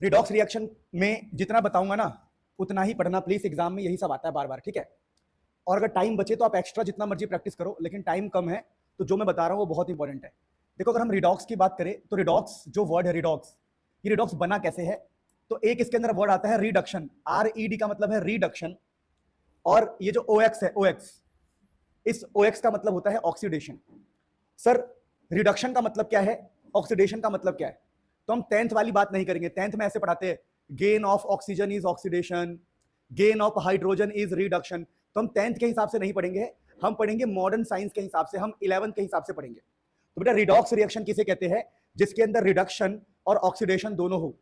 Redox reaction में जितना बताऊंगा ना उतना ही पढ़ना प्लीज, एग्जाम में यही सब आता है बार बार, ठीक है। और अगर टाइम बचे तो आप एक्स्ट्रा जितना मर्जी प्रैक्टिस करो, लेकिन टाइम कम है तो जो मैं बता रहा हूँ वो बहुत इंपॉर्टेंट है। देखो, अगर हम रिडॉक्स की बात करें तो रिडॉक्स जो वर्ड है रिडॉक्स, ये रिडॉक्स बना कैसे है? तो एक इसके अंदर वर्ड आता है रिडक्शन, RED का मतलब है रिडक्शन। और ये जो OX है, OX, इस OX का मतलब होता है ऑक्सीडेशन। सर, रिडक्शन का मतलब क्या है, ऑक्सीडेशन का मतलब क्या है? तो हम 10th वाली बात नहीं करेंगे। 10th में ऐसे पढ़ाते हैं gain of oxygen is oxidation, gain of hydrogen is reduction. तो हम 10th के हिसाब से नहीं पढ़ेंगे, हम पढ़ेंगे मॉडर्न साइंस के हिसाब से, हम 11th के हिसाब से पढ़ेंगे। तो बेटा रिडॉक्स रिएक्शन किसे कहते हैं? जिसके अंदर रिडक्शन और ऑक्सीडेशन दोनों हो।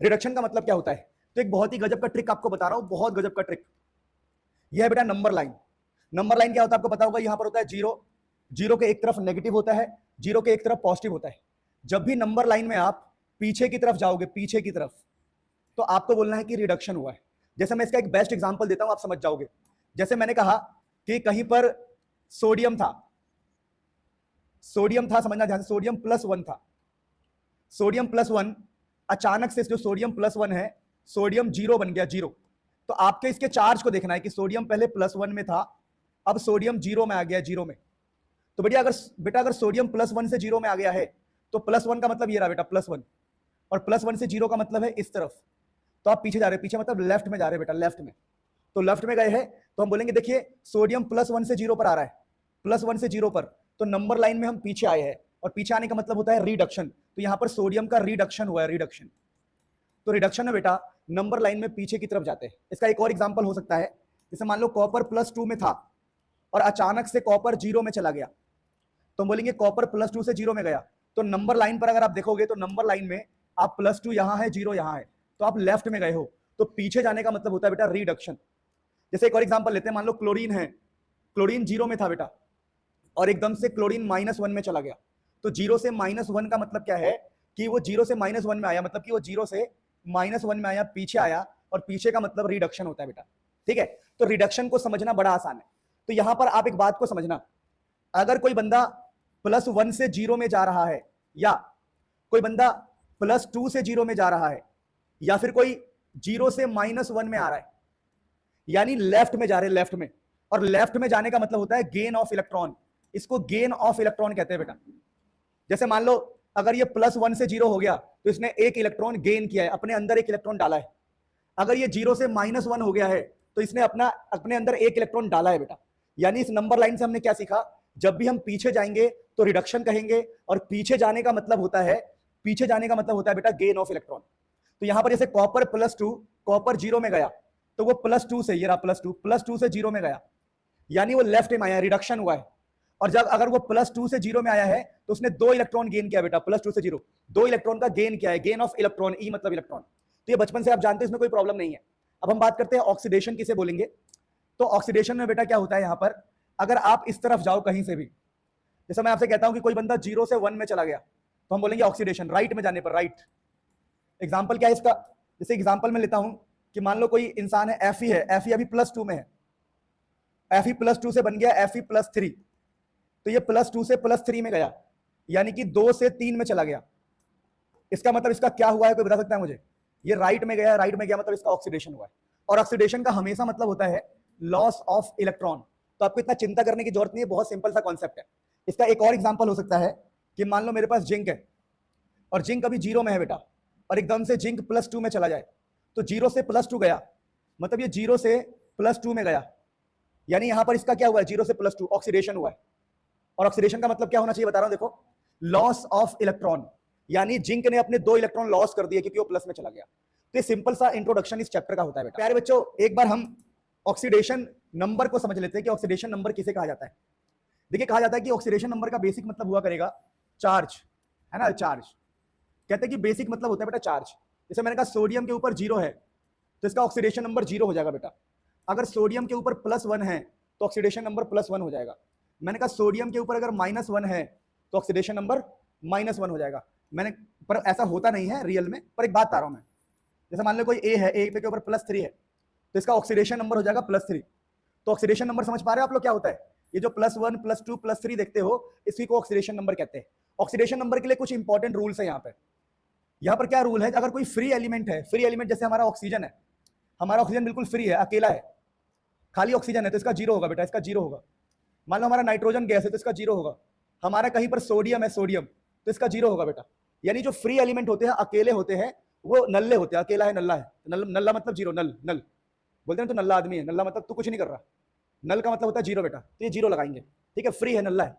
रिडक्शन का मतलब क्या होता है? तो एक बहुत ही गजब का ट्रिक आपको बता रहा हूं, बहुत गजब का ट्रिक। यह है बेटा नंबर लाइन। नंबर लाइन क्या होता है आपको पता होगा, यहां पर होता है जीरो, जीरो के एक तरफ नेगेटिव होता है, जीरो के एक तरफ पॉजिटिव होता है। जब भी नंबर लाइन में आप पीछे की तरफ जाओगे, पीछे की तरफ, तो आपको बोलना है कि रिडक्शन हुआ है। जैसे मैं इसका एक बेस्ट एग्जांपल देता हूं, आप समझ जाओगे। जैसे मैंने कहा कि कहीं पर सोडियम था, सोडियम था, समझना ध्यान से, सोडियम +1 था, सोडियम +1, अचानक से जो सोडियम +1 है, सोडियम 0 बन गया, 0। तो आपके इसके चार्ज को देखना है कि सोडियम पहले +1 में था, अब सोडियम 0 में आ गया, 0 में। तो बेटा अगर सोडियम +1 से 0 में आ गया है तो +1 का मतलब ये रहा बेटा, +1, और +1 से 0 का मतलब है इस तरफ। तो आप पीछे जा रहे हैं, पीछे मतलब लेफ्ट में जा रहे हैं बेटा, लेफ्ट में। तो लेफ्ट में गए हैं तो हम बोलेंगे देखिए सोडियम +1 से 0 पर आ रहा है, +1 से 0 पर, तो नंबर लाइन में हम पीछे आए हैं, और पीछे आने का मतलब होता है रिडक्शन। तो यहां पर सोडियम का रिडक्शन हुआ है, रिडक्शन। तो रिडक्शन में बेटा नंबर लाइन में पीछे की तरफ जाते हैं। इसका एक और एग्जांपल हो सकता है, जैसे मान लो कॉपर +2 में था और अचानक से कॉपर 0 में चला गया, तो हम बोलेंगे कॉपर +2 से 0 में गया। तो नंबर लाइन पर अगर आप देखोगे तो नंबर लाइन में आप +2 यहां है, 0 यहां है, तो आप लेफ्ट में गए हो। तो पीछे जाने का मतलब होता है बेटा रिडक्शन। जैसे एक और एग्जांपल लेते हैं, मान लो क्लोरीन है, क्लोरीन 0 में था बेटा और एकदम से क्लोरीन -1 में चला गया। तो 0 से -1 का मतलब क्या है कि वो 0 से -1 में आया, मतलब कि वो 0 से -1 में आया, पीछे आया, और पीछे का मतलब रिडक्शन होता है बेटा, ठीक है। तो रिडक्शन को समझना बड़ा आसान है। तो यहां पर आप एक बात को समझना, अगर कोई बंदा +1 से 0 में जा रहा है, या कोई बंदा +2 से 0 में जा रहा है, या फिर कोई 0 से -1 में आ रहा है, यानी लेफ्ट में जा रहे हैं, लेफ्ट में। और लेफ्ट में जाने का मतलब होता है गेन ऑफ इलेक्ट्रॉन, इसको गेन ऑफ इलेक्ट्रॉन कहते हैं बेटा। जैसे मान लो अगर ये +1 से 0 हो गया तो इसने एक इलेक्ट्रॉन गेन किया है, अपने अंदर एक इलेक्ट्रॉन डाला है। अगर ये 0 से -1 हो गया है तो इसने अपने अंदर एक इलेक्ट्रॉन डाला है बेटा। यानी इस नंबर लाइन से हमने क्या सीखा, जब भी हम पीछे जाएंगे तो रिडक्शन कहेंगे, और पीछे जाने का मतलब होता है, पीछे जाने का मतलब होता है बेटा गेन ऑफ इलेक्ट्रॉन। तो यहां पर जैसे कॉपर +2, कॉपर 0 में गया, तो वो +2 से, ये रहा +2 से 0 में गया, यानी वो लेफ्ट में आया, रिडक्शन हुआ है। और जब अगर वो +2 से 0 में आया है तो उसने 2 इलेक्ट्रॉन गेन किया बेटा, +2 से 0, 2 इलेक्ट्रॉन का गेन किया है, गेन ऑफ इलेक्ट्रॉन, ई मतलब इलेक्ट्रॉन। तो ये बचपन से आप जानते हैं, इसमें कोई प्रॉब्लम नहीं है। अब हम बात करते हैं ऑक्सीडेशन किसे बोलेंगे। तो ऑक्सीडेशन में बेटा क्या होता है, यहां पर अगर आप इस तरफ जाओ कहीं से भी, जैसे मैं आपसे कहता हूं कि कोई बंदा 0 से 1 में चला गया, तो हम बोलेंगे ऑक्सीडेशन, राइट में जाने पर, राइट। एग्जाम्पल क्या है इसका, जैसे एग्जाम्पल में लेता हूं कि मान लो कोई इंसान है, Fe है, Fe अभी +2 में है, Fe +2 से बन गया Fe +3, तो ये +2 से +3 में गया, यानी कि 2 से 3 में चला गया। इसका मतलब इसका क्या हुआ है, कोई बता सकता है मुझे? ये राइट में गया, राइट में गया मतलब इसका ऑक्सीडेशन हुआ है। और ऑक्सीडेशन का हमेशा मतलब होता है लॉस ऑफ इलेक्ट्रॉन। तो आपको इतना चिंता करने की जरूरत नहीं है, बहुत सिंपल सा कॉन्सेप्ट है। इसका एक और एग्जांपल हो सकता है कि मान लो मेरे पास जिंक है और जिंक अभी 0 में है बेटा, और एकदम से जिंक +2 में चला जाए, तो 0 से +2 गया, मतलब ये 0 से +2 में गया, यानी यहां पर इसका क्या हुआ है, 0 से +2 ऑक्सीडेशन हुआ है। और ऑक्सीडेशन का मतलब क्या होना चाहिए बता रहा हूं, देखो, लॉस ऑफ इलेक्ट्रॉन, यानी जिंक ने अपने 2 इलेक्ट्रॉन लॉस कर दिए क्योंकि वो प्लस में चला गया। तो ये सिंपल सा इंट्रोडक्शन इस चैप्टर का होता है बेटा। प्यारे बच्चों, एक बार हम ऑक्सीडेशन नंबर को समझ लेते हैं कि ऑक्सीडेशन नंबर किसे कहा जाता है। देखिए, कहा जाता है कि ऑक्सीडेशन नंबर का बेसिक मतलब हुआ करेगा चार्ज, है ना, चार्ज। कहते हैं कि बेसिक मतलब होता है बेटा चार्ज। जैसे मैंने कहा सोडियम के ऊपर 0 है तो इसका ऑक्सीडेशन नंबर 0 हो जाएगा बेटा। अगर सोडियम के ऊपर +1 है तो ऑक्सीडेशन नंबर +1 हो जाएगा। मैंने कहा सोडियम के ऊपर अगर -1 है तो ऑक्सीडेशन नंबर -1 हो जाएगा। पर ऐसा होता नहीं है रियल में, पर एक बात बता रहा हूं मैं। जैसे मान लो कोई ए है, ए पे के ऊपर +3 है, तो इसका ऑक्सीडेशन नंबर हो जाएगा +3। तो ऑक्सीडेशन नंबर समझ पा रहे हो आप लोग क्या होता है? ये जो +1, +2, +3 देखते हो, इसी को ऑक्सीडेशन नंबर कहते हैं। ऑक्सीडेशन नंबर के लिए कुछ इंपॉर्टेंट रूल्स है यहाँ पे। यहां पर क्या रूल है, अगर कोई फ्री एलिमेंट है, फ्री एलिमेंट जैसे हमारा ऑक्सीजन है, हमारा ऑक्सीजन बिल्कुल फ्री है, अकेला है, खाली ऑक्सीजन है, तो इसका जीरो होगा बेटा, इसका जीरो होगा। मान लो हमारा नाइट्रोजन गैस है तो इसका जीरो होगा। हमारा कहीं पर सोडियम है, सोडियम, तो इसका जीरो होगा बेटा। यानी जो फ्री एलिमेंट होते हैं, अकेले होते हैं, वो नल्ले होते हैं। अकेला है, नल्ला है, नल्ला मतलब जीरो, नल नल बोलते हैं तो नल्ला आदमी है, नल्ला मतलब तू कुछ नहीं कर रहा, नल का मतलब होता है जीरो बेटा, तो ये जीरो लगाएंगे, ठीक है, फ्री है, नल्ला है।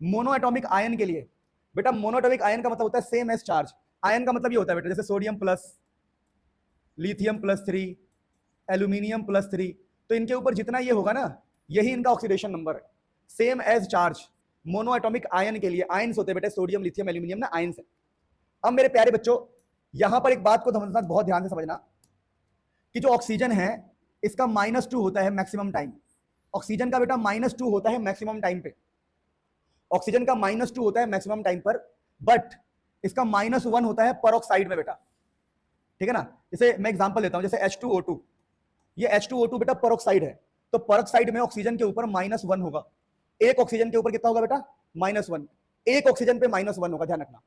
मोनो एटॉमिक आयन के लिए बेटा, मोनो एटॉमिक आयन का मतलब होता है सेम एज चार्ज। आयन का मतलब ये होता है बेटा, जैसे सोडियम प्लस, लिथियम +3, एल्यूमिनियम +3, तो इनके ऊपर जितना ये होगा ना, यही इनका ऑक्सीडेशन नंबर है, same as charge. Mono atomic ion के लिए आयंस होते हैं बेटे, सोडियम, लिथियम, एल्यूमिनियम ना आयंस है। अब मेरे प्यारे बच्चों, यहां पर एक बात को समझना, बहुत ध्यान से समझना, कि जो ऑक्सीजन है इसका -2 होता है मैक्सिमम टाइम। ऑक्सीजन का बेटा -2 होता है मैक्सिमम टाइम पे, ऑक्सीजन का -2 होता है मैक्सिमम टाइम पर, बट इसका -1 होता है परऑक्साइड में बेटा, ठीक है ना। जैसे मैं एग्जांपल देता हूं, जैसे H2O2, ये H2O2 बेटा परऑक्साइड है, तो परऑक्साइड में ऑक्सीजन के ऊपर -1 होगा। एक ऑक्सीजन के ऊपर कितना होगा बेटा, -1, एक ऑक्सीजन पे -1 होगा, ध्यान रखना।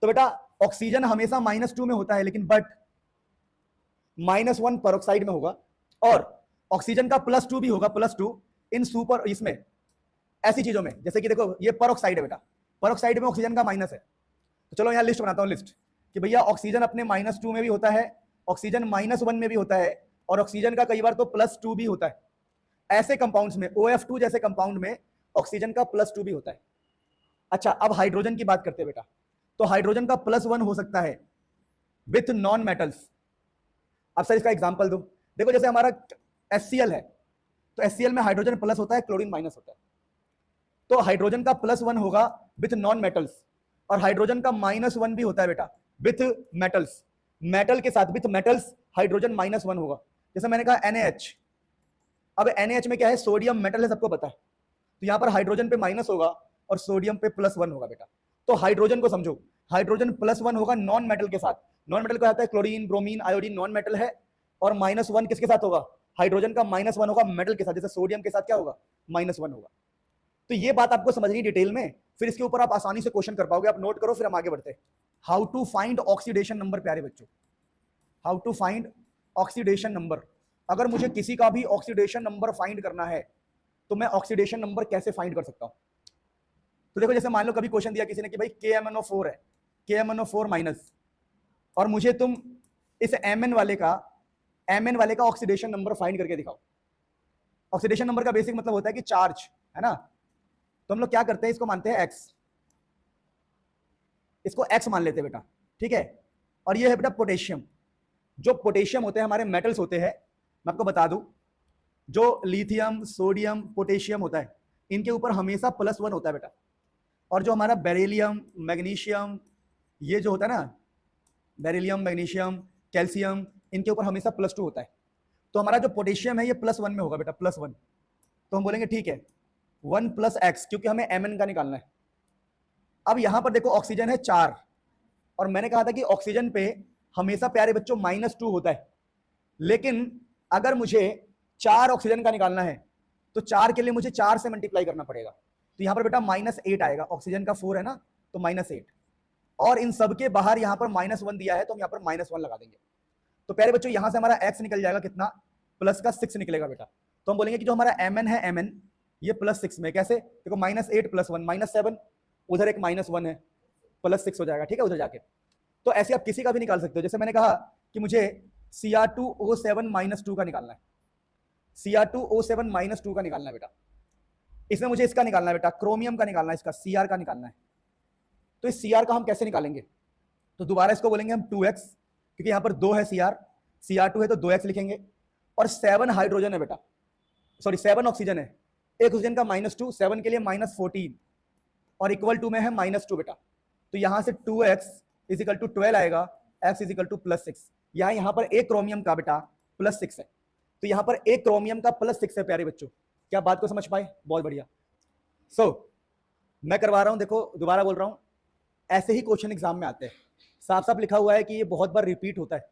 तो बेटा ऑक्सीजन हमेशा -2 में होता है, लेकिन बट -1 परऑक्साइड में होगा, और ऑक्सीजन का +2 भी होगा, +2 इन सुपर, इसमें ऐसी चीजों में, जैसे कि देखो ये परऑक्साइड है बेटा, परऑक्साइड में ऑक्सीजन का माइनस है। तो चलो यहाँ लिस्ट बनाता हूँ, लिस्ट, कि भैया ऑक्सीजन अपने -2 में भी होता है, ऑक्सीजन -1 में भी होता है, और ऑक्सीजन का कई बार तो +2 भी होता है। ऐसे कंपाउंड्स में, OF2 जैसे कंपाउंड में ऑक्सीजन का +2 भी होता है। अच्छा, अब हाइड्रोजन की बात करते हैं बेटा, तो हाइड्रोजन का +1 हो सकता है विथ नॉन मेटल्स। अब सर इसका एग्जांपल दो, देखो जैसे हमारा HCl है, तो HCl में हाइड्रोजन प्लस होता है, क्लोरीन माइनस होता है, तो हाइड्रोजन का +1 होगा विथ नॉन मेटल्स, और हाइड्रोजन का -1 भी होता है बेटा विथ मेटल्स। मेटल के साथ विथ मेटल्स हाइड्रोजन -1 होगा। जैसे मैंने कहा NaH, अब NaH में क्या है, सोडियम मेटल है, सबको पता है, तो यहां पर हाइड्रोजन पे माइनस होगा और सोडियम पे +1 होगा बेटा। तो हाइड्रोजन को समझो, हाइड्रोजन +1 होगा नॉन मेटल के साथ, नॉन मेटल को आता है chlorine, bromine, iodine, non metal है, और -1 किसके साथ होगा, हाइड्रोजन का -1 होगा मेटल के साथ, जैसे सोडियम के साथ क्या होगा, -1 होगा। तो ये बात आपको समझनी डिटेल में, फिर इसके ऊपर आप आसानी से क्वेश्चन कर पाओगे। आप नोट करो, फिर हम आगे बढ़ते हैं। How to find oxidation number, प्यारे बच्चों, how to find oxidation number. अगर मुझे किसी का भी ऑक्सीडेशन नंबर फाइंड करना है, तो मैं ऑक्सीडेशन नंबर कैसे फाइंड कर सकता हूं। तो देखो, जैसे मान लो कभी क्वेश्चन दिया किसी ने कि भाई KMnO4 है, KMnO4 माइनस, और मुझे तुम इस Mn वाले का ऑक्सीडेशन नंबर फाइंड करके दिखाओ। ऑक्सीडेशन नंबर का बेसिक मतलब होता है कि चार्ज, है ना। तो हम लोग क्या करते हैं, इसको मानते हैं x, इसको x मान लेते हैं बेटा, ठीक है। और ये है बेटा पोटेशियम। जो पोटेशियम होते हैं हमारे मेटल्स होते हैं, मैं आपको बता दूं, जो लिथियम, सोडियम, पोटेशियम होता है, इनके ऊपर हमेशा +1 होता है बेटा। और जो हमारा बेरिलियम, मैग्नीशियम, ये जो होता है ना, बेरिलियम, मैग्नीशियम, कैल्शियम, इनके ऊपर हमेशा +2 होता है। तो हमारा जो पोटेशियम है ये +1 में होगा बेटा, +1। तो हम बोलेंगे ठीक है 1 + x, क्योंकि हमें Mn का निकालना है। अब यहां पर देखो ऑक्सीजन है 4, और मैंने कहा था कि ऑक्सीजन पे हमेशा प्यारे बच्चों -2 होता है, लेकिन अगर मुझे 4 ऑक्सीजन का निकालना है, तो 4 के लिए मुझे 4 से मल्टीप्लाई करना पड़ेगा। तो यहां पर बेटा -8 आएगा, ऑक्सीजन का 4 है ना, तो -8, और इन सब के बाहर यहां पर -1 दिया है, तो हम यहां पर -1 लगा देंगे। तो प्यारे बच्चों यहां से हमारा x निकल जाएगा कितना, प्लस का 6 निकलेगा बेटा। तो हम बोलेंगे कि जो हमारा Mn है, Mn ये +6 में, कैसे, देखो -8 + 1 -7, उधर एक -1 है, +6 हो जाएगा, ठीक है, उधर जाके। तो ऐसे आप किसी का भी निकाल सकते हो। जैसे मैंने कहा कि मुझे Cr2O7 - 2 का निकालना है, Cr2O7 - 2 का निकालना है बेटा। इसमें मुझे इसका निकालना है बेटा, क्रोमियम का निकालना है, इसका Cr का निकालना है। तो इस Cr का हम कैसे निकालेंगे, तो दोबारा इसको बोलेंगे हम 2x, क्योंकि यहाँ पर 2 है Cr2 है तो 2x लिखेंगे, और 7 हाइड्रोजन है बेटा, सॉरी 7 ऑक्सीजन है, एक ऑक्सीजन का -2, 7 के लिए -14, और इक्वल टू में है -2 बेटा। तो यहां से 2x = 12 आएगा, x = +6। यहाँ पर एक क्रोमियम का बेटा +6 है, तो यहाँ पर एक क्रोमियम का +6 है प्यारे बच्चों। क्या बात को समझ पाए, बहुत बढ़िया। मैं करवा रहा हूं, देखो दोबारा बोल रहा हूं, ऐसे ही क्वेश्चन एग्जाम में आते हैं, साफ साफ लिखा हुआ है कि ये बहुत बार रिपीट होता है।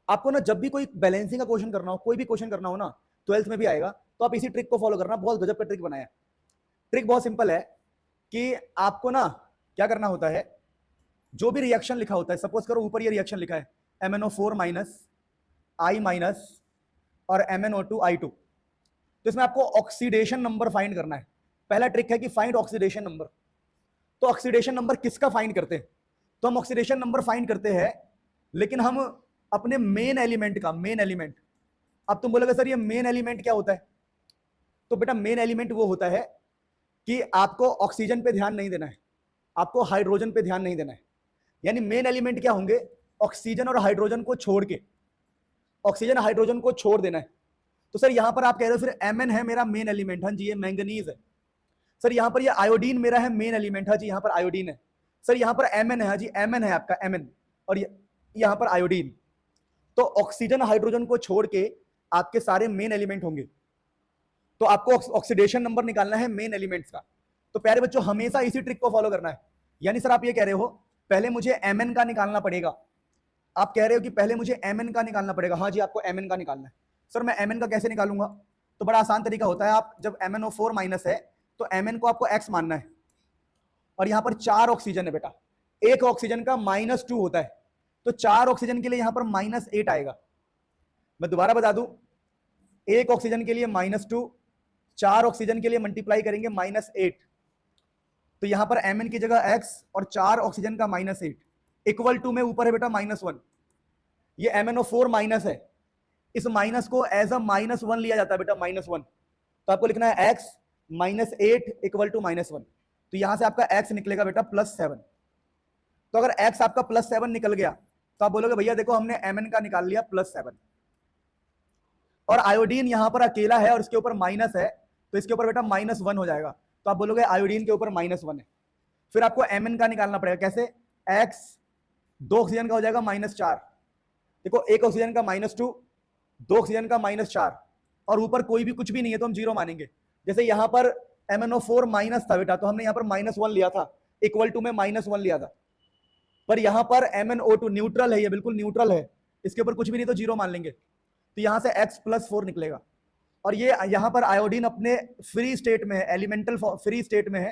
आपको ना जब भी कोई बैलेंसिंग का क्वेश्चन करना हो, कोई भी क्वेश्चन करना हो ना, 12th में भी आएगा, तो आप इसी ट्रिक को फॉलो करना। बहुत गजब का ट्रिक बनाया है। ट्रिक बहुत सिंपल है कि आपको ना क्या करना होता है, जो भी रिएक्शन लिखा होता है, सपोज करो ऊपर ये रिएक्शन लिखा है MnO4 माइनस I माइनस और MnO2 I2, तो इसमें आपको ऑक्सीडेशन नंबर फाइंड करना है। पहला ट्रिक है कि फाइंड ऑक्सीडेशन नंबर। तो ऑक्सीडेशन नंबर किसका फाइंड करते हैं? तो हम ऑक्सीडेशन नंबर फाइंड करते हैं, लेकिन हम अपने मेन एलिमेंट का, मेन एलिमेंट। अब तुम बोलोगे सर ये मेन एलिमेंट क्या होता है? तो बेटा मेन एलिमेंट वो होता है कि आपको ऑक्सीजन पे ध्यान नहीं देना है, आपको हाइड्रोजन पे ध्यान नहीं देना है। यानी मेन एलिमेंट क्या होंगे? ऑक्सीजन और हाइड्रोजन को छोड़ के, ऑक्सीजन हाइड्रोजन को छोड़ देना है। तो सर यहां पर आप कह रहे हो फिर Mn है मेरा मेन एलिमेंट। हाँ जी, ये मैंगनीज है। सर यहां पर ये आयोडीन मेरा है मेन एलिमेंट। हाँ जी, यहां पर आयोडीन है। सर यहां पर Mn है। हाँ जी, Mn है आपका Mn, और यहां पर आयोडीन। तो ऑक्सीजन हाइड्रोजन को छोड़ के आपके सारे मेन एलिमेंट होंगे। तो आपको ऑक्सीडेशन नंबर निकालना है मेन एलिमेंट्स का। तो प्यारे बच्चों हमेशा इसी ट्रिक को फॉलो करना है। यानी सर आप ये कह रहे हो पहले मुझे Mn का निकालना पड़ेगा। आप कह रहे हो कि पहले मुझे Mn का निकालना पड़ेगा। हाँ जी, आपको Mn का निकालना है। सर मैं Mn का कैसे निकालूंगा? तो बड़ा आसान तरीका होता है। आप जब MnO4 माइनस है तो Mn को आपको X मानना है, और यहां पर 4 ऑक्सीजन है बेटा। एक ऑक्सीजन का -2 होता है, तो 4 ऑक्सीजन के लिए यहां पर -8 आएगा। मैं दोबारा बता दूं, एक ऑक्सीजन के लिए -2, 4 ऑक्सीजन के लिए मल्टीप्लाई करेंगे -8, तो यहां पर Mn की जगह X और 4 ऑक्सीजन का -8 इक्वल टू में ऊपर है बेटा -1। ये MnO4 माइनस है, इस माइनस को एज अ -1 लिया जाता है बेटा, -1। तो आपको लिखना है X -8 इक्वल टू -1। तो यहां से आपका X निकलेगा बेटा +7। तो अगर X आपका +7 निकल गया तो आप बोलोगे भैया देखो हमने Mn का निकाल लिया +7, और आयोडीन यहां पर अकेला है और इसके ऊपर माइनस है, तो इसके ऊपर बेटा -1 हो जाएगा। तो आप बोलोगे आयोडीन के ऊपर -1 है। फिर आपको Mn का निकालना पड़ेगा। कैसे? X 2 ऑक्सीजन का हो जाएगा -4। देखो एक ऑक्सीजन का -2, 2 ऑक्सीजन का -4, और ऊपर कोई भी कुछ भी नहीं है तो हम 0 मानेंगे। जैसे यहां पर MnO4 माइनस था बेटा, तो हमने यहां पर -1 लिया था, इक्वल टू में -1 लिया था। पर यहां पर MnO2 न्यूट्रल है, ये बिल्कुल न्यूट्रल है, इसके ऊपर कुछ भी नहीं तो 0 मान लेंगे। तो यहां से X +4 निकलेगा। और ये यहां पर आयोडीन अपने फ्री स्टेट में है, एलिमेंटल फ्री स्टेट में है,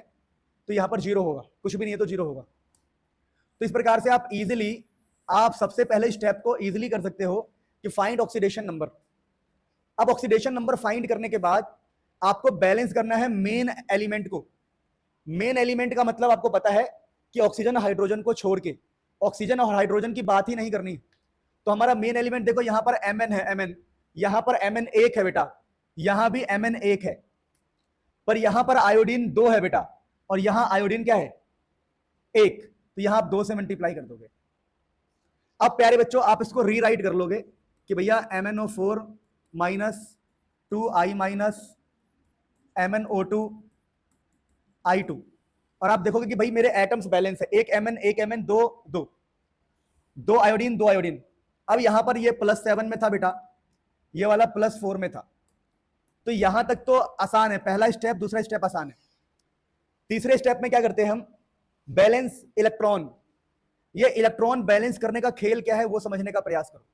तो यहां पर 0 होगा, कुछ भी नहीं है तो 0 होगा। तो इस प्रकार से आप इजीली, आप सबसे पहले स्टेप को इजीली कर सकते हो कि फाइंड ऑक्सीडेशन नंबर। अब ऑक्सीडेशन नंबर फाइंड करने के बाद आपको बैलेंस करना है मेन एलिमेंट को। मेन एलिमेंट का मतलब आपको पता है कि ऑक्सीजन हाइड्रोजन को छोड़ के, ऑक्सीजन और हाइड्रोजन की बात ही नहीं करनी। तो हमारा मेन एलिमेंट देखो यहां पर Mn है, Mn, यहां पर Mn 1 है बेटा, यहां भी Mn 1 है, पर यहां पर आयोडीन 2 है बेटा, और यहां आयोडीन क्या है? 1। तो यहां आप 2 से मल्टीप्लाई कर दोगे। अब प्यारे बच्चों आप इसको रीराइट कर लोगे कि भैया MnO4 minus 2I minus MnO2 I2, और आप देखोगे कि भाई मेरे एटम्स बैलेंस है, एक Mn 2 आयोडीन 2 आयोडीन। अब यहां पर ये +7 में था बेटा, ये वाला +4 में था। तो यहां तक तो आसान है, पहला स्टेप, दूसरा स्टेप आसान है। तीसरे स्टेप में क्या करते हैं हम? Balance electron. ये इलेक्ट्रॉन बैलेंस करने का खेल क्या है वो समझने का प्रयास करो।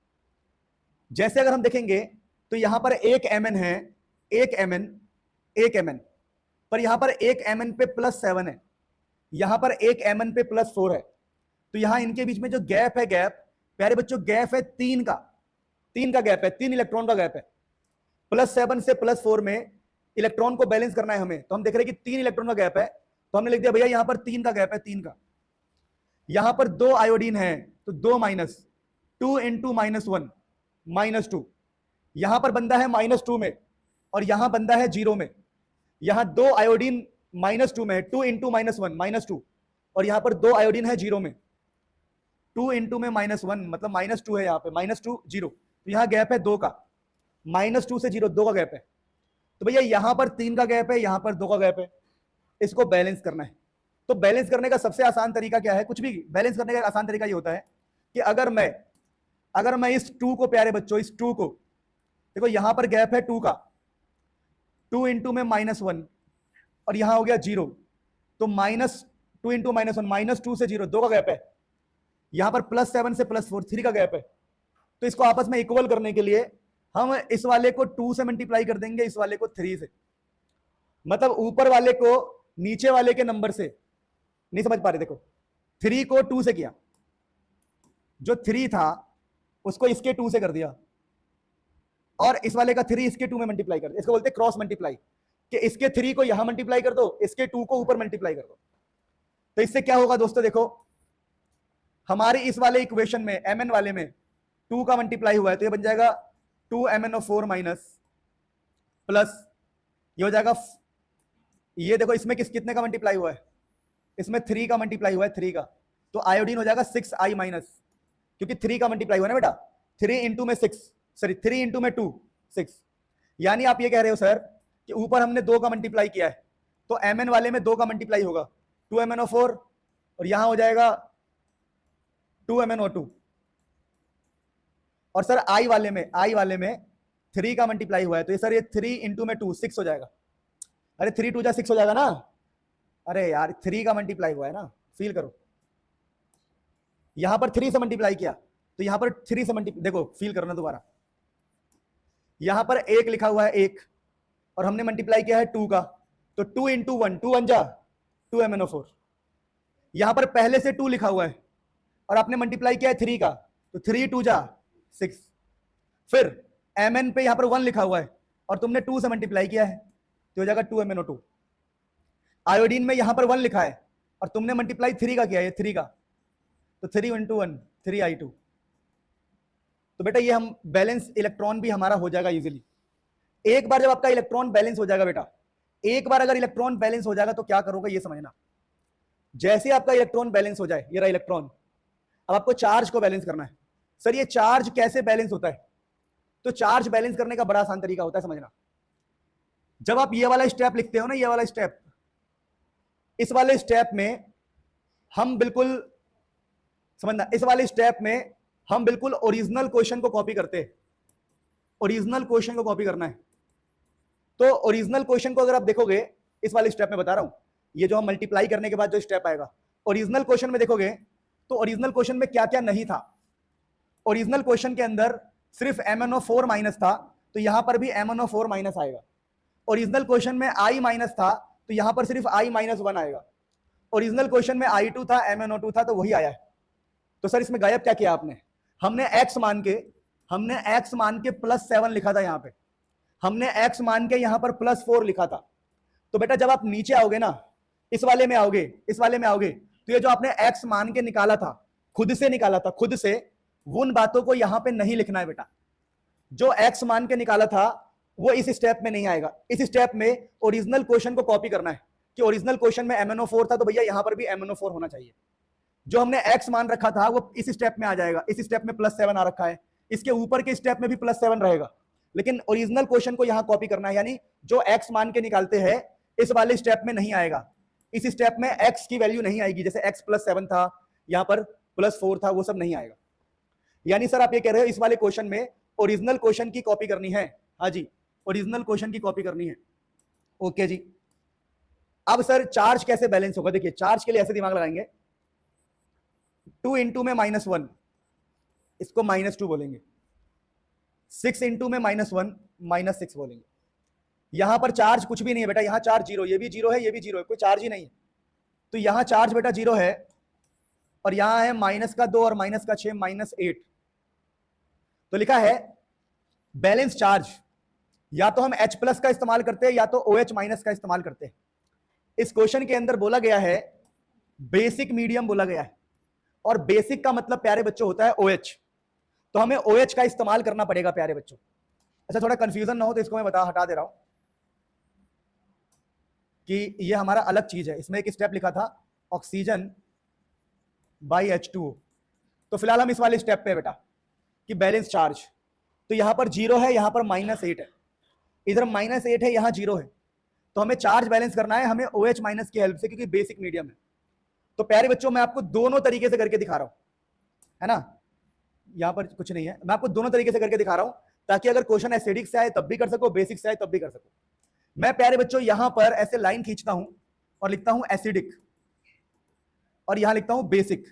जैसे अगर हम देखेंगे तो यहां पर एक Mn है, एक Mn, पर यहां पर एक Mn पे +7 है, यहां पर एक Mn पे +4 है। तो यहां इनके बीच में जो गैप है, गैप प्यारे बच्चों गैप है 3 का, 3 का गैप है, 3 इलेक्ट्रॉन का गैप है। +7 से +4 में इलेक्ट्रॉन को बैलेंस करना है हमें, तो हम देख रहे हैं कि 3 इलेक्ट्रॉन का गैप है, तो हमने लिख दिया भैया यहां पर 3 का गैप है, 3 का। यहां पर 2 आयोडीन है, तो 2 माइनस 2 इंटू -1 -2, यहां पर बंदा है -2 में, और यहां बंदा है 0 में। यहां 2 आयोडीन -2 में है, 2 इंटू -1 -2, और यहां पर 2 आयोडीन है 0 में। 2 इंटू में -1 मतलब -2 है, यहां पे -2 0, तो यहां गैप है 2 का, -2 से 0 2 का गैप है। तो भैया यहां पर 3 का गैप है, यहां पर 2 का गैप है, इसको बैलेंस करना है। तो बैलेंस करने का सबसे आसान तरीका क्या है? कुछ भी बैलेंस करने का आसान तरीका ये होता है कि अगर मैं इस 2 को, प्यारे बच्चों इस 2 को देखो, यहां पर गैप है 2 का, 2 इंटू में -1, और यहां हो गया 0, तो -2 इंटू -1 -2 से 0 2 का गैप है। यहां पर +7 से +4 3 का गैप है। तो इसको आपस में इक्वल करने के लिए हम इस वाले को 2 से मल्टीप्लाई कर देंगे, इस वाले को 3 से। मतलब ऊपर वाले को नीचे वाले के नंबर से, नहीं समझ पा रहे? देखो 3 को 2 से किया, जो 3 था उसको इसके 2 से कर दिया, और इस वाले का 3 इसके 2 में मल्टीप्लाई कर दिया। इसको बोलते हैं क्रॉस मल्टीप्लाई, कि इसके 3 को यहां मल्टीप्लाई कर दो, इसके 2 को ऊपर मल्टीप्लाई कर दो। तो इससे क्या होगा दोस्तों, देखो हमारे इस वाले इक्वेशन में mn वाले में 2 का मल्टीप्लाई हुआ है, तो ये बन जाएगा 2mn4 माइनस प्लस ये हो जाएगा, ये देखो इसमें कितने का मल्टीप्लाई हुआ है, इसमें 3 का मल्टीप्लाई हुआ है, 3 का, तो आयोडीन हो जाएगा 6i माइनस, क्योंकि 3 का मल्टीप्लाई हुआ है ना बेटा, 3 इंटू में 6, सॉरी 3 इंटू में 2 6। यानी आप ये कह रहे हो सर कि ऊपर हमने 2 का मल्टीप्लाई किया है, तो mn वाले में 2 का मल्टीप्लाई होगा 2mno4, और यहां हो जाएगा 2mno2, और सर i वाले में 3 का मल्टीप्लाई हुआ है, तो ये सर ये 3 इंटू में 2 6 हो जाएगा। अरे 3 2 जा 6 हो जाएगा ना, अरे यार 3 का मल्टीप्लाई हुआ है ना, फील करो, यहां पर 3 से मल्टीप्लाई किया, तो यहां पर 3 से मल्टीप्लाई, देखो फील करना दोबारा, यहां पर 1 लिखा हुआ है 1, और हमने मल्टीप्लाई किया है 2 का, तो 2 इंटू 1 2 1 जा 2mno4, यहां पर पहले से 2 लिखा हुआ है और आपने मल्टीप्लाई किया है 3 का, तो 3 2 जा 6, फिर mn पे यहां पर 1 लिखा हुआ है और तुमने 2 से मल्टीप्लाई किया है, तो हो जाएगा 2mno2। आयोडीन में यहां पर 1 लिखा है और तुमने मल्टीप्लाई 3 का किया है, 3 का, तो 3 इंटू 1 3i2। तो बेटा ये हम बैलेंस इलेक्ट्रॉन भी हमारा हो जाएगा इजीली। एक बार जब आपका इलेक्ट्रॉन बैलेंस हो जाएगा बेटा, एक बार अगर इलेक्ट्रॉन बैलेंस हो जाएगा तो क्या करोगे ये समझना। जैसे आपका इलेक्ट्रॉन बैलेंस हो जाए, ये रहा इलेक्ट्रॉन, अब आपको चार्ज को बैलेंस करना है। सर ये चार्ज कैसे बैलेंस होता है? तो चार्ज बैलेंस करने का बड़ा आसान तरीका होता है, समझना। जब आप ये वाला स्टेप लिखते हो ना, ये वाला स्टेप, इस वाले स्टेप में हम बिल्कुल समझना, इस वाले स्टेप में हम बिल्कुल ओरिजिनल क्वेश्चन को कॉपी करते हैं। ओरिजिनल क्वेश्चन को कॉपी करना है, तो ओरिजिनल क्वेश्चन को अगर आप देखोगे, इस वाले स्टेप में बता रहा हूं, ये जो हम मल्टीप्लाई करने के बाद जो स्टेप आएगा, ओरिजिनल क्वेश्चन में देखोगे तो ओरिजिनल क्वेश्चन में क्या क्या नहीं था। ओरिजिनल क्वेश्चन के अंदर सिर्फ MnO4 माइनस था, तो यहां पर भी MnO4 माइनस आएगा। ओरिजिनल क्वेश्चन में I माइनस था, तो यहां पर सिर्फ I माइनस 1 आएगा। ओरिजिनल क्वेश्चन में I2 था, MnO2 था, तो वही आया है। तो सर इसमें गायब क्या किया आपने? हमने x मान के +7 लिखा था, यहां पे हमने x मान के यहां पर +4 लिखा था। तो बेटा जब आप नीचे आओगे ना, इस वाले में आओगे, तो ये जो आपने x मान के निकाला था, खुद से उन बातों को यहां पे नहीं लिखना है बेटा। जो x मान के निकाला था वो इस स्टेप में नहीं आएगा। इस स्टेप में ओरिजिनल क्वेश्चन को कॉपी करना है कि ओरिजिनल क्वेश्चन में MnO4 था, तो भैया यहां पर भी MnO4 होना चाहिए। जो हमने x मान रखा था वो इस स्टेप में आ जाएगा। इस स्टेप में +7 आ रखा है, इसके ऊपर के स्टेप में भी +7 रहेगा, लेकिन ओरिजिनल क्वेश्चन को यहां कॉपी करना है। यानी जो x मान के निकालते हैं इस वाले स्टेप में नहीं आएगा। इस स्टेप में x की वैल्यू नहीं आएगी, जैसे x +7 था, यहां पर +4 था, वो सब नहीं आएगा। यानी सर आप ये कह रहे हो इस वाले क्वेश्चन में ओरिजिनल क्वेश्चन की कॉपी करनी है। हाँ जी, ओरिजिनल क्वेश्चन की कॉपी करनी है। ओके जी। अब सर चार्ज कैसे बैलेंस होगा? देखिए चार्ज के लिए ऐसे दिमाग लगाएंगे, 2 इंटू में -1, इसको -2 बोलेंगे। 6 इंटू में -1 -6 बोलेंगे। यहां पर चार्ज कुछ भी नहीं है बेटा, यहां चार्ज 0, ये भी 0 है, ये भी 0 है, कोई चार्ज ही नहीं है। तो यहां चार्ज बेटा 0 है, और यहां है -2 और -6 -8। तो लिखा है बैलेंस चार्ज, या तो हम H+ का इस्तेमाल करते हैं या तो OH- का इस्तेमाल करते हैं। इस क्वेश्चन के अंदर बोला गया है बेसिक मीडियम बोला गया है, और बेसिक का मतलब प्यारे बच्चों होता है OH, तो हमें OH का इस्तेमाल करना पड़ेगा प्यारे बच्चों। अच्छा थोड़ा कंफ्यूजन ना हो तो इसको मैं हटा दे रहा हूं कि ये हमारा अलग चीज है। इसमें एक स्टेप लिखा था ऑक्सीजन बाई H2O। तो फिलहाल हम इस वाले स्टेप पे बेटा कि बैलेंस चार्ज, तो यहां पर 0 है, यहां पर -8 है, इधर -8 है, यहां 0 है। तो हमें चार्ज बैलेंस करना है, हमें OH- की हेल्प से, क्योंकि बेसिक मीडियम है। तो प्यारे बच्चों मैं आपको दोनों तरीके से करके दिखा रहा हूं, है ना, यहां पर कुछ नहीं है, मैं आपको दोनों तरीके से करके दिखा रहा हूं, ताकि अगर क्वेश्चन एसिडिक से आए तब भी कर सको, बेसिक से आए तब भी कर सको। मैं प्यारे बच्चों यहां पर ऐसे लाइन खींचता हूं और लिखता हूं एसिडिक, और यहां लिखता हूं बेसिक।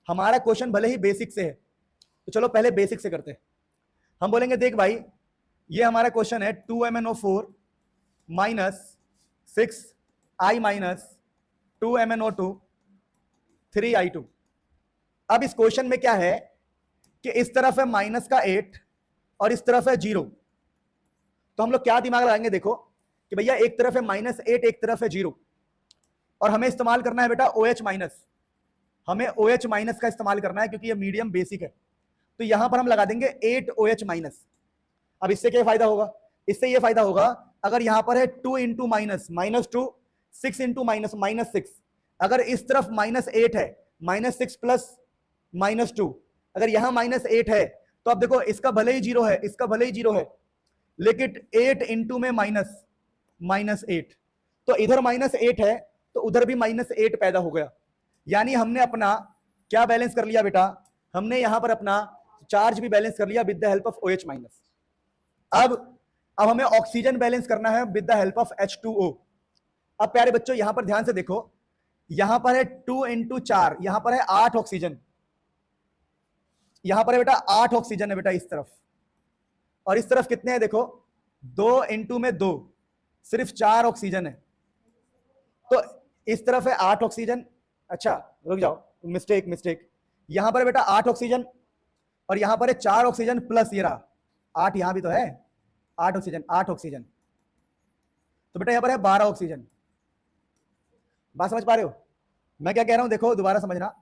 हमारा क्वेश्चन भले ही बेसिक से है, तो चलो पहले बेसिक से करते हैं। हम बोलेंगे देख भाई ये हमारा क्वेश्चन है 2MnO4 -6I - 2MnO2 3I2। अब इस क्वेश्चन में क्या है कि इस तरफ है माइनस का 8 और इस तरफ है 0, तो हम लोग क्या दिमाग लगाएंगे, देखो कि भैया एक तरफ है -8, एक तरफ है 0, और हमें इस्तेमाल करना है बेटा OH माइनस, हमें OH माइनस का इस्तेमाल करना है क्योंकि ये मीडियम बेसिक है। तो यहां पर हम लगा देंगे 8 OH माइनस। अब इससे क्या फायदा होगा, इससे ये फायदा होगा, अगर यहां पर है 2 इंटू माइनस -2, 6 इंटू माइनस -6, अगर इस तरफ -8 है, -6 प्लस -2, अगर यहां -8 है, तो अब देखो इसका भले ही 0 है, इसका भले ही 0 है, लेकिन 8 इंटू में -8, तो इधर -8 है तो उधर भी -8 पैदा हो गया। यानी हमने अपना क्या बैलेंस कर लिया बेटा, हमने यहां पर अपना चार्ज भी बैलेंस कर लिया with the help of OH minus. अब हमें ऑक्सीजन बैलेंस करना है with the help of H2O। अब प्यारे बच्चों यहां पर ध्यान से देखो, यहां पर है 2 इंटू 4, यहां पर है 8 ऑक्सीजन, यहां पर है बेटा 8 ऑक्सीजन है बेटा इस तरफ, और इस तरफ कितने हैं देखो, 2 इंटू में 2, सिर्फ 4 ऑक्सीजन है। तो इस तरफ है 8 ऑक्सीजन, अच्छा रुक जाओ, मिस्टेक, यहां पर बेटा 8 ऑक्सीजन और यहां पर है 4 ऑक्सीजन प्लस ये रहा 8, यहां भी तो है 8 ऑक्सीजन, तो बेटा यहां पर है 12 ऑक्सीजन। बात समझ पा रहे हो मैं क्या कह रहा हूं, देखो दोबारा समझना,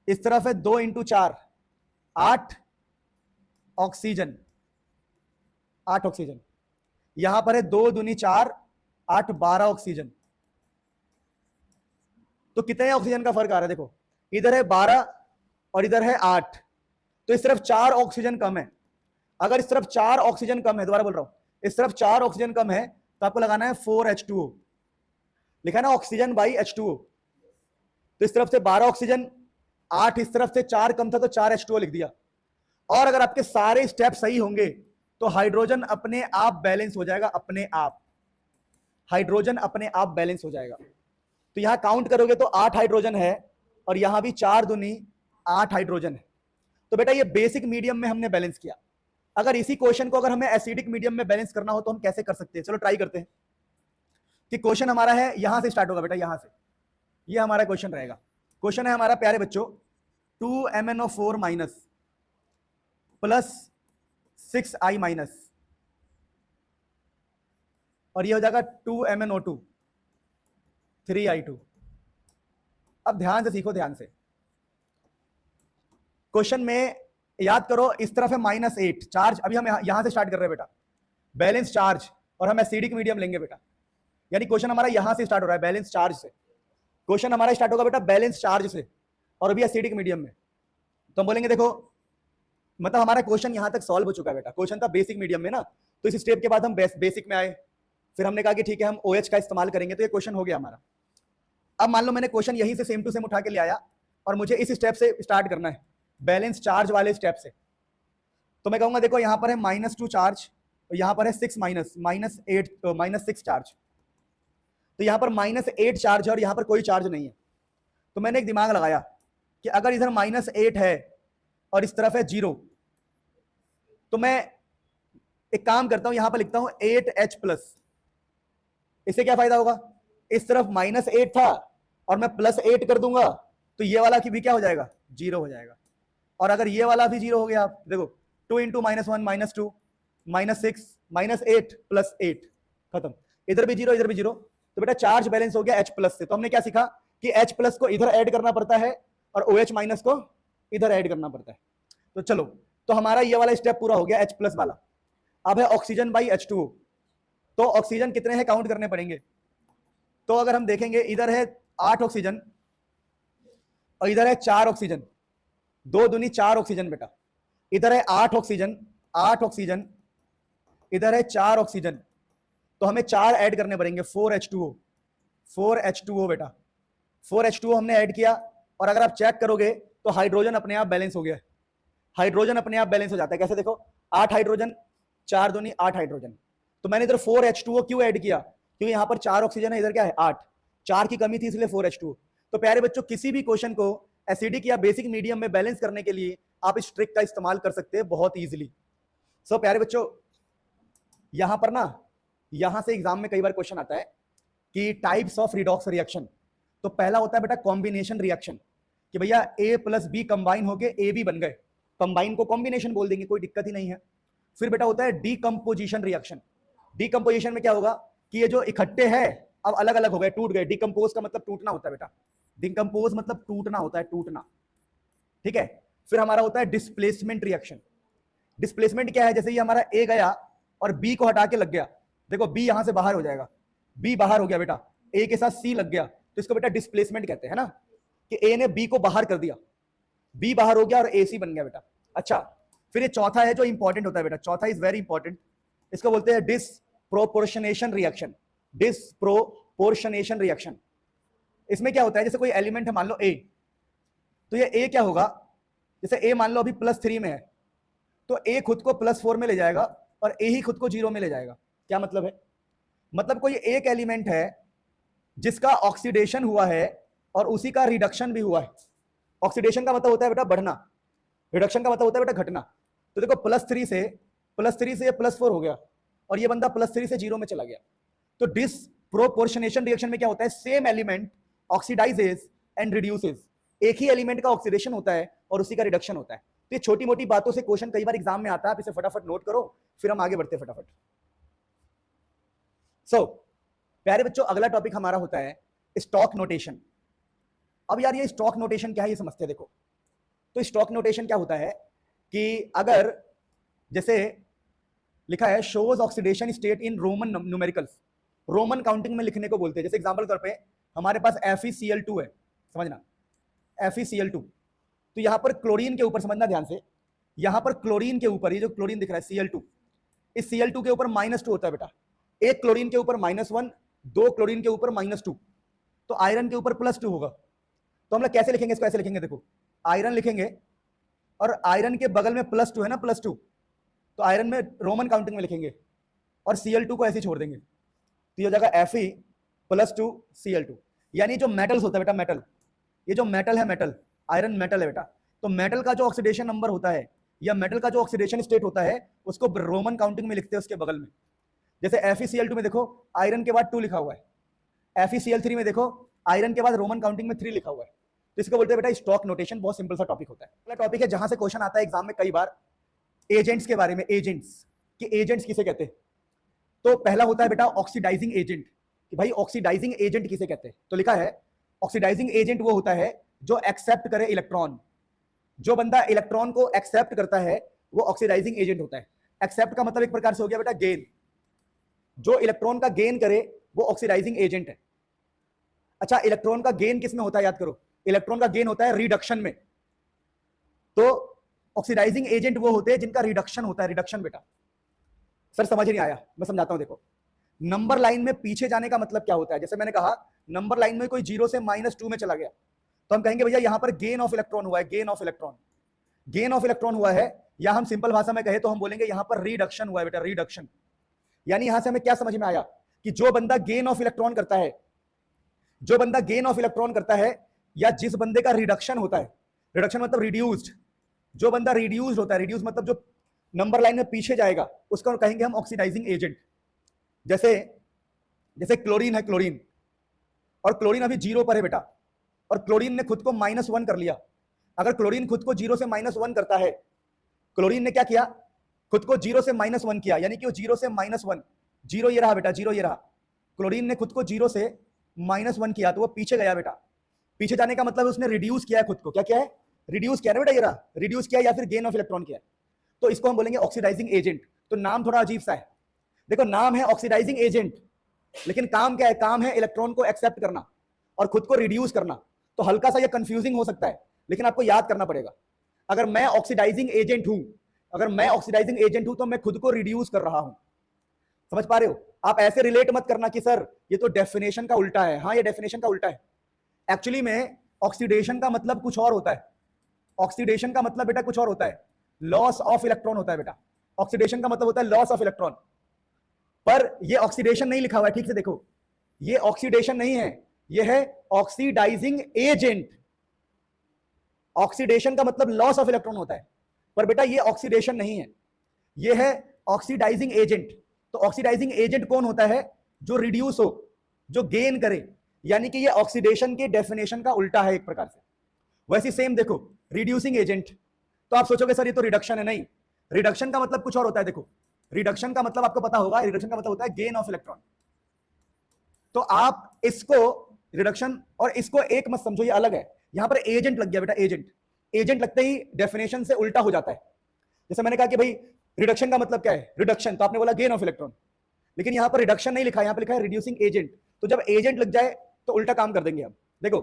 इस तरफ है 2 इंटू 4, 8 ऑक्सीजन, यहां पर है 2 दूनी 4, 8 12 ऑक्सीजन। तो कितने ऑक्सीजन का फर्क आ रहा है, देखो इधर है 12 और इधर है 8, तो इस तरफ 4 ऑक्सीजन कम है। अगर इस तरफ 4 ऑक्सीजन कम है, दोबारा बोल रहा हूं, इस तरफ 4 ऑक्सीजन कम है, तो आपको लगाना है 4H2O, लिखा ना ऑक्सीजन बाई H2O। तो इस तरफ से 12 ऑक्सीजन, 8 इस तरफ से 4 कम था तो 4H2O लिख दिया। और अगर आपके सारे स्टेप सही होंगे तो हाइड्रोजन अपने आप बैलेंस हो जाएगा, अपने आप हाइड्रोजन अपने आप बैलेंस हो जाएगा। तो यहां काउंट करोगे तो 8 हाइड्रोजन है और यहां भी 4 दूनी 8 हाइड्रोजन है। तो बेटा ये बेसिक मीडियम में हमने बैलेंस किया। अगर इसी क्वेश्चन को अगर हमें एसिडिक मीडियम में बैलेंस करना हो तो हम कैसे कर सकते हैं, चलो ट्राई करते हैं। कि क्वेश्चन हमारा है, यहां से स्टार्ट होगा बेटा, यहां से ये हमारा क्वेश्चन रहेगा। क्वेश्चन है हमारा प्यारे बच्चों 2MnO4 minus plus 6I minus, और ये हो जाएगा 2MnO2 3I2। अब ध्यान से सीखो, ध्यान से क्वेश्चन में याद करो, इस तरफ है -8 चार्ज, अभी हम यहां से स्टार्ट कर रहे हैं बेटा, बैलेंस चार्ज, और हम एसिडिक मीडियम लेंगे बेटा। यानी क्वेश्चन हमारा यहां से स्टार्ट हो रहा है बैलेंस चार्ज से, क्वेश्चन हमारा स्टार्ट होगा बेटा बैलेंस चार्ज से, और अभी एसिडिक मीडियम में। तो हम बोलेंगे देखो, मतलब हमारा क्वेश्चन यहां तक सॉल्व हो चुका है बेटा, क्वेश्चन था बेसिक मीडियम में ना, तो इस स्टेप के बाद हम बेसिक में आए, फिर हमने कहा कि ठीक है हम OH का इस्तेमाल करेंगे, तो ये क्वेश्चन हो गया हमारा। अब मान लो मैंने क्वेश्चन यहीं से सेम टू सेम उठा के ले आया और मुझे इस स्टेप से स्टार्ट करना है, बैलेंस चार्ज वाले स्टेप से। तो मैं कहूंगा देखो यहां पर है -2 चार्ज और यहां पर है 6 -6 चार्ज, तो यहां पर -8 चार्ज है और यहां पर कोई चार्ज नहीं है। तो मैंने एक दिमाग लगाया कि अगर इधर -8 है और इस तरफ है 0, तो मैं एक काम करता हूं, यहां पर लिखता हूं 8H+। इससे क्या फायदा होगा, इस तरफ -8 था और मैं +8 कर दूंगा तो ये वाला की भी क्या हो जाएगा, 0 हो जाएगा। और अगर ये वाला भी 0 हो गया, आप देखो 2 इंटू -1 -2 -6 -8 +8 खत्म, इधर भी 0 इधर भी 0, तो बेटा चार्ज बैलेंस हो गया H+ से। तो हमने क्या सीखा कि H+ को इधर ऐड करना पड़ता है और OH- को इधर ऐड करना पड़ता है। तो चलो, तो हमारा ये वाला स्टेप पूरा हो गया H+ वाला। अब है ऑक्सीजन बाई H2O, तो ऑक्सीजन कितने हैं काउंट करने पड़ेंगे। तो अगर हम देखेंगे इधर है 8 ऑक्सीजन और इधर है 4 ऑक्सीजन, 2 दूनी 4 ऑक्सीजन बेटा, इधर है 8 ऑक्सीजन, इधर है 4 ऑक्सीजन, तो हमें 4 ऐड करने पड़ेंगे, 4H2O बेटा, 4H2O हमने ऐड किया। और अगर आप चेक करोगे तो हाइड्रोजन अपने आप बैलेंस हो गया, हाइड्रोजन अपने आप बैलेंस हो जाता है। कैसे देखो, 8 हाइड्रोजन, 4 दूनी 8 हाइड्रोजन, तो मैंने इधर 4H2O क्यों ऐड किया, क्योंकि यहां पर 4 ऑक्सीजन है, इधर क्या है 8, 4 की कमी थी इसलिए 4H2O। तो प्यारे बच्चों किसी भी क्वेश्चन को एसिडिक या बेसिक मीडियम में बैलेंस करने के लिए आप इस ट्रिक का इस्तेमाल कर सकते हैं बहुत ईजिली। सो प्यारे बच्चों यहां पर ना, यहां से एग्जाम में कई बार क्वेश्चन आता है कि टाइप्स ऑफ रिडॉक्स रिएक्शन। तो पहला होता है बेटा कॉम्बिनेशन रिएक्शन, कि भैया ए प्लस बी कंबाइन होके ए बी बन गए, कंबाइन को कॉम्बिनेशन बोल देंगे, कोई दिक्कत ही नहीं है। फिर बेटा होता है डीकंपोजिशन रिएक्शन। डीकंपोजिशन में क्या होगा कि ये जो इकट्ठे हैं अब अलग अलग हो गए, टूट गए। डिकम्पोज का मतलब टूटना होता है बेटा, डिकम्पोज मतलब टूटना होता है, टूटना, ठीक है। फिर हमारा होता है डिस्प्लेसमेंट रिएक्शन। डिस्प्लेसमेंट क्या है, जैसे ये हमारा ए गया और बी को हटा के लग गया, देखो बी यहां से बाहर हो जाएगा, बी बाहर हो गया बेटा, ए के साथ सी लग गया, तो इसको बेटा डिस्प्लेसमेंट कहते हैं ना, कि ए ने बी को बाहर कर दिया, बी बाहर हो गया और ए सी बन गया बेटा। अच्छा, फिर ये चौथा है जो इंपॉर्टेंट होता है बेटा, चौथा इज वेरी इंपॉर्टेंट, इसको बोलते हैं डिसप्रोपोर्शनेशन रिएक्शन। डिसप्रोपोर्शनेशन रिएक्शन, इसमें क्या होता है, जैसे कोई एलिमेंट है मान लो ए, तो ये ए क्या होगा, जैसे ए मान लो अभी +3 में है, तो ए खुद को +4 में ले जाएगा और ए ही खुद को 0 में ले जाएगा। क्या मतलब है, मतलब कोई एक एलिमेंट है जिसका ऑक्सीडेशन हुआ है और उसी का रिडक्शन भी हुआ है। ऑक्सीडेशन का मतलब होता है बेटा बढ़ना, रिडक्शन का मतलब होता है बेटा घटना। तो देखो +3 से ये +4 हो गया और ये बंदा +3 से 0 में चला गया। तो डिसप्रोपोर्शनेशन रिएक्शन में क्या होता है, same element oxidises and reduces, एक ही एलिमेंट का ऑक्सीडेशन होता है और उसी का रिडक्शन होता है। तो ये छोटी मोटी बातों से क्वेश्चन कई बार एग्जाम में आता है, आप इसे फटाफट नोट करो, फिर हम आगे बढ़ते फटाफट। प्यारे बच्चों, अगला टॉपिक हमारा होता है स्टॉक नोटेशन। अब यार ये स्टॉक नोटेशन क्या है ये समझते हैं। देखो, तो स्टॉक नोटेशन क्या होता है कि अगर जैसे लिखा है shows oxidation state in Roman numericals, Roman counting में लिखने को बोलते हैं। जैसे एग्जांपल तौर पे हमारे पास FeCl2 है, समझना FeCl2, तो यहां पर क्लोरीन के ऊपर, समझना ध्यान से, यहां पर क्लोरीन के ऊपर ये जो क्लोरीन दिख रहा है Cl2, इस Cl2 के ऊपर -2 होता है बेटा, एक क्लोरीन के ऊपर -1, दो क्लोरीन के ऊपर -2, तो आयरन के ऊपर +2 होगा। तो हम लोग कैसे लिखेंगे इसको, ऐसे लिखेंगे, देखो आयरन लिखेंगे और आयरन के बगल में +2 है ना, +2, तो आयरन में रोमन काउंटिंग में लिखेंगे और Cl2 को ऐसे छोड़ देंगे, तो ये हो जाएगा Fe+2Cl2। यानी जो मेटल्स होता है बेटा, मेटल, ये जो मेटल है, मेटल आयरन मेटल है बेटा, तो मेटल का जो ऑक्सीडेशन नंबर होता है या मेटल का जो ऑक्सीडेशन स्टेट होता है उसको रोमन काउंटिंग में लिखते हैं उसके बगल में। जैसे FeCl2 में देखो आयरन के बाद 2 लिखा हुआ है, FeCl3 में देखो आयरन के बाद रोमन काउंटिंग में 3 लिखा हुआ है। तो इसको बोलते हैं बेटा स्टॉक नोटेशन। बहुत सिंपल सा टॉपिक होता है। अगला टॉपिक है जहां से क्वेश्चन आता है एग्जाम में कई बार, एजेंट्स के बारे में। एजेंट्स कि एजेंट्स किसे कहते हैं, तो पहला होता है बेटा ऑक्सीडाइजिंग एजेंट, कि भाई ऑक्सीडाइजिंग एजेंट किसे कहते हैं। तो लिखा है ऑक्सीडाइजिंग एजेंट वो होता है जो एक्सेप्ट करे इलेक्ट्रॉन, जो बंदा इलेक्ट्रॉन को एक्सेप्ट करता है वो ऑक्सीडाइजिंग एजेंट होता है। एक्सेप्ट का मतलब एक प्रकार से हो गया बेटा गेन, जो इलेक्ट्रॉन का गेन करे वो ऑक्सीडाइजिंग एजेंट है। अच्छा, इलेक्ट्रॉन का गेन किसमें होता है, याद करो, इलेक्ट्रॉन का गेन होता है रिडक्शन में। तो ऑक्सीडाइजिंग एजेंट वो होते हैं जिनका रिडक्शन होता है, रिडक्शन बेटा। सर समझ नहीं आया, मैं समझाता हूं। देखो, नंबर लाइन में पीछे जाने का मतलब क्या होता है, जैसे मैंने कहा नंबर लाइन में कोई 0 से -2 में चला गया तो हम कहेंगे भैया यहां पर गेन ऑफ इलेक्ट्रॉन हुआ है, gain of electron, gain of electron हुआ है। या हम सिंपल भाषा में कहे तो हम बोलेंगे यहां पर रिडक्शन हुआ है बेटा, रिडक्शन। यानी यहां से हमें क्या समझ में आया कि जो बंदा गेन ऑफ इलेक्ट्रॉन करता है, जो बंदा गेन ऑफ इलेक्ट्रॉन करता है या जिस बंदे का रिडक्शन होता है, रिडक्शन मतलब रिड्यूस्ड, जो बंदा रिड्यूस्ड होता है, रिड्यूस मतलब जो नंबर लाइन में पीछे जाएगा, उसको कहेंगे हम ऑक्सीडाइजिंग एजेंट। जैसे क्लोरीन है, क्लोरीन, और क्लोरीन अभी 0 पर है बेटा, और क्लोरीन ने खुद को -1 कर लिया। अगर क्लोरीन खुद को 0 से -1 करता है, क्लोरीन ने क्या किया, खुद को 0 से -1 किया, यानी कि वो 0 से -1, 0 ये रहा बेटा, 0 ये रहा, क्लोरीन ने खुद को 0 से -1 किया तो वो पीछे गया बेटा। पीछे जाने का मतलब उसने रिड्यूस किया है खुद को, क्या किया है, रिड्यूस किया ना बेटा, ये रहा, रिड्यूस किया या फिर गेन ऑफ इलेक्ट्रॉन किया, तो इसको हम बोलेंगे ऑक्सीडाइजिंग एजेंट। तो नाम थोड़ा अजीब सा है, देखो नाम है ऑक्सीडाइजिंग एजेंट, लेकिन काम क्या है, काम है इलेक्ट्रॉन को एक्सेप्ट करना और खुद को रिड्यूस करना। तो हल्का सा ये कंफ्यूजिंग हो सकता है, लेकिन आपको याद करना पड़ेगा, अगर मैं ऑक्सीडाइजिंग एजेंट हूं, अगर मैं ऑक्सीडाइजिंग एजेंट हूं तो मैं खुद को रिड्यूस कर रहा हूं। समझ पा रहे हो? आप ऐसे रिलेट मत करना कि सर ये तो डेफिनेशन का उल्टा है। हाँ, ये डेफिनेशन का उल्टा है। एक्चुअली में ऑक्सीडेशन का मतलब कुछ और होता है, ऑक्सीडेशन का मतलब बेटा कुछ और होता है, लॉस ऑफ इलेक्ट्रॉन होता है बेटा। ऑक्सीडेशन का मतलब होता है लॉस ऑफ इलेक्ट्रॉन, पर ये ऑक्सीडेशन नहीं लिखा हुआ है, ठीक से देखो, ये ऑक्सीडेशन नहीं है, ये है ऑक्सीडाइजिंग एजेंट। ऑक्सीडेशन का मतलब लॉस ऑफ इलेक्ट्रॉन होता है, पर बेटा ये ऑक्सीडेशन नहीं है, ये है ऑक्सीडाइजिंग एजेंट। तो ऑक्सीडाइजिंग एजेंट कौन होता है, जो रिड्यूस हो, जो गेन करे, यानी कि ये ऑक्सीडेशन के डेफिनेशन का उल्टा है एक प्रकार से। वैसे सेम देखो रिड्यूसिंग एजेंट, तो आप सोचोगे सर ये तो रिडक्शन है, नहीं, रिडक्शन का मतलब कुछ और होता है। देखो रिडक्शन का मतलब आपको पता होगा, रिडक्शन का मतलब होता है गेन ऑफ इलेक्ट्रॉन। तो आप इसको रिडक्शन और इसको एक मत समझो, ये अलग है। यहां पर एजेंट लग गया बेटा, एजेंट, एजेंट लगते ही डेफिनेशन से उल्टा हो जाता है। जैसे मैंने कहा कि भाई रिडक्शन का मतलब क्या है, रिडक्शन, तो आपने बोला गेन ऑफ इलेक्ट्रॉन, लेकिन यहां पर रिडक्शन नहीं लिखा है, यहां पर लिखा है रिड्यूसिंग एजेंट। तो जब एजेंट लग जाए तो उल्टा काम कर देंगे हम। देखो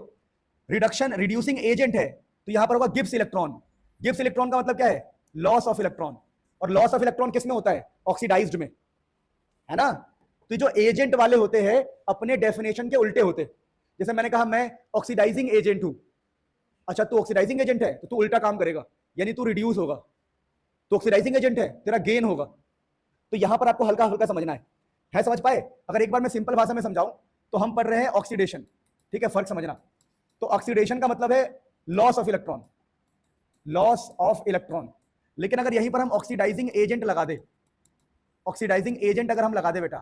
रिडक्शन रिड्यूसिंग एजेंट है, तो यहां पर होगा गिब्स इलेक्ट्रॉन। गिब्स इलेक्ट्रॉन का मतलब क्या है, लॉस ऑफ इलेक्ट्रॉन, और लॉस ऑफ इलेक्ट्रॉन किस में होता है, ऑक्सीडाइज्ड में, है ना। तो जो एजेंट वाले होते हैं अपने डेफिनेशन के उल्टे होते। जैसे मैंने कहा मैं ऑक्सीडाइजिंग एजेंट हूं, अच्छा तू ऑक्सीडाइजिंग एजेंट है तो तू उल्टा काम करेगा, यानी तू रिड्यूस होगा। तो ऑक्सीडाइजिंग एजेंट है, तेरा गेन होगा। तो यहां पर आपको हल्का हल्का समझना है समझ पाए। अगर एक बार मैं सिंपल भाषा में समझाऊं तो हम पढ़ रहे हैं ऑक्सीडेशन, ठीक है, फर्क समझना। तो ऑक्सीडेशन का मतलब है loss of electron, loss of electron. लेकिन अगर यहीं पर हम ऑक्सीडाइजिंग एजेंट लगा दे, ऑक्सीडाइजिंग एजेंट अगर हम लगा दे बेटा,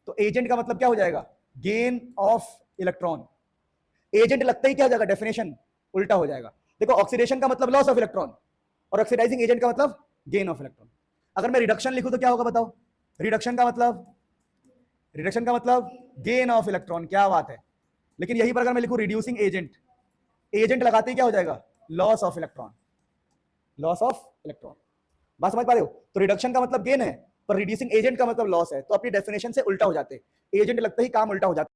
तो एजेंट का मतलब क्या हो जाएगा, गेन ऑफ इलेक्ट्रॉन। एजेंट लगता ही क्या हो जाएगा, डेफिनेशन उल्टा हो जाएगा। देखो ऑक्सीडेशन का मतलब लॉस ऑफ इलेक्ट्रॉन और ऑक्सीडाइजिंग एजेंट का मतलब गेन ऑफ इलेक्ट्रॉन। अगर मैं रिडक्शन लिखूं तो क्या होगा बताओ, रिडक्शन का मतलब गेन ऑफ इलेक्ट्रॉन, क्या बात है। लेकिन यहीं पर अगर मैं लिखूं रिड्यूसिंग एजेंट, एजेंट लगाते ही क्या हो जाएगा, loss of electron, loss of electron. बात समझ पा रहे हो। तो रिडक्शन का मतलब गेन है, पर रिड्यूसिंग एजेंट का मतलब लॉस है, तो अपनी डेफिनेशन से उल्टा हो जाते, एजेंट लगता ही काम उल्टा हो जाता।